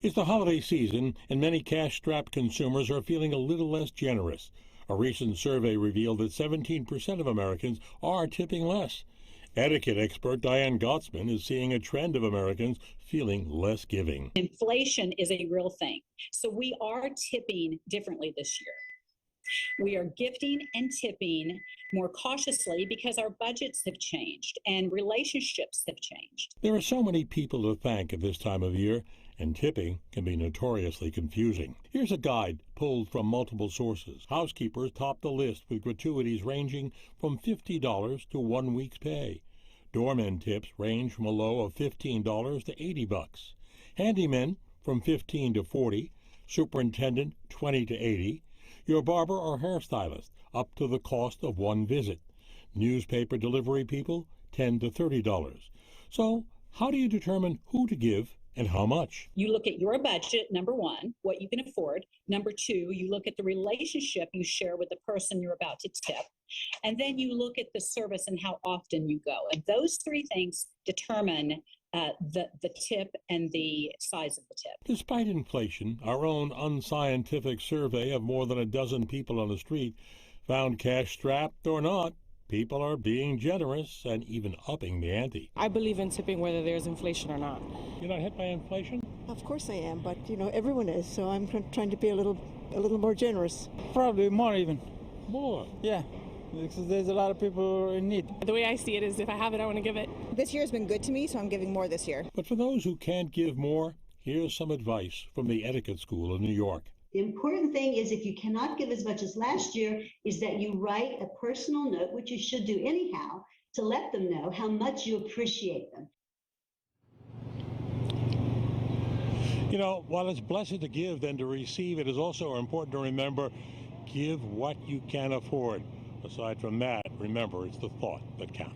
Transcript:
It's the holiday season, and many cash-strapped consumers are feeling a little less generous. A recent survey revealed that 17% of Americans are tipping less. Etiquette expert Diane Gottsman is seeing a trend of Americans feeling less giving. Inflation is a real thing, so we are tipping differently this year. We are gifting and tipping more cautiously because our budgets have changed and relationships have changed. There are so many people to thank at this time of year, and tipping can be notoriously confusing. Here's a guide pulled from multiple sources. Housekeepers top the list with gratuities ranging from $50 to 1 week's pay. Doorman tips range from a low of $15 to $80. Handymen from $15 to $40. Superintendent $20 to $80. Your barber or hairstylist up to the cost of one visit. Newspaper delivery people $10 to $30. So how do you determine who to give and how much? You look at your budget, number one, what you can afford. Number two, you look at the relationship you share with the person you're about to tip. And then you look at the service and how often you go. And those three things determine the tip and the size of the tip. Despite inflation, our own unscientific survey of more than a dozen people on the street found, cash-strapped or not, people are being generous and even upping the ante. I believe in tipping whether there's inflation or not. You're not hit by inflation? Of course I am, but everyone is, so I'm trying to be a little more generous. Probably more even. More? Yeah. Because there's a lot of people in need. The way I see it is if I have it, I want to give it. This year has been good to me, so I'm giving more this year. But for those who can't give more, here's some advice from the Etiquette School in New York. The important thing is, if you cannot give as much as last year, is that you write a personal note, which you should do anyhow, to let them know how much you appreciate them. While it's blessed to give than to receive, it is also important to remember, give what you can afford. Aside from that, remember, it's the thought that counts.